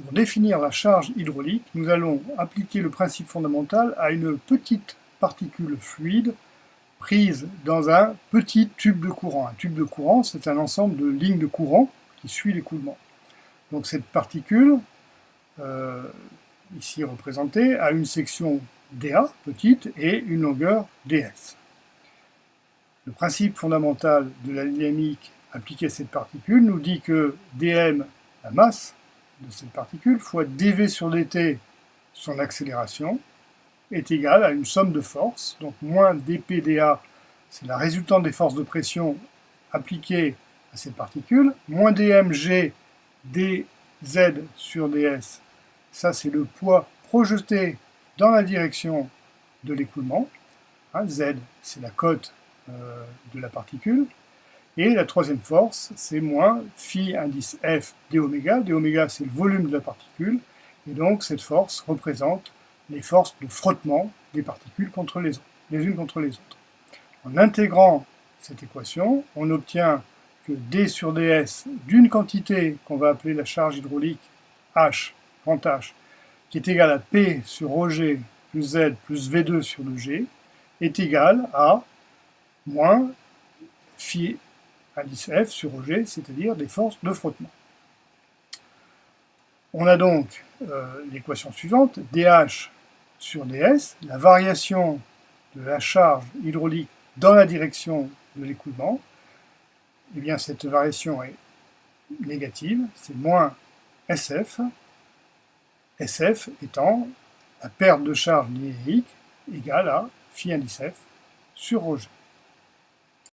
Pour définir la charge hydraulique, nous allons appliquer le principe fondamental à une petite particule fluide prise dans un petit tube de courant. Un tube de courant, c'est un ensemble de lignes de courant qui suit l'écoulement. Donc cette particule, ici représentée, a une section dA, petite, et une longueur ds. Le principe fondamental de la dynamique appliqué à cette particule nous dit que dm, la masse de cette particule, fois dv sur dt, son accélération, est égale à une somme de forces, donc moins dpdA, c'est la résultante des forces de pression appliquées à cette particule, moins dmg dz sur ds, ça c'est le poids projeté dans la direction de l'écoulement, z c'est la cote de la particule, et la troisième force c'est moins phi indice f d'oméga, d'oméga c'est le volume de la particule, et donc cette force représente les forces de frottement des particules contre les unes contre les autres. En intégrant cette équation, on obtient que d sur ds d'une quantité qu'on va appeler la charge hydraulique h, grand H, qui est égale à P sur ρg plus Z plus V2 sur le G, est égal à moins phi indice F sur ρg, c'est-à-dire des forces de frottement. On a donc l'équation suivante, dH sur ds, la variation de la charge hydraulique dans la direction de l'écoulement. Eh bien, cette variation est négative, c'est moins SF, SF étant la perte de charge linéaire égale à phi indice F sur ρg.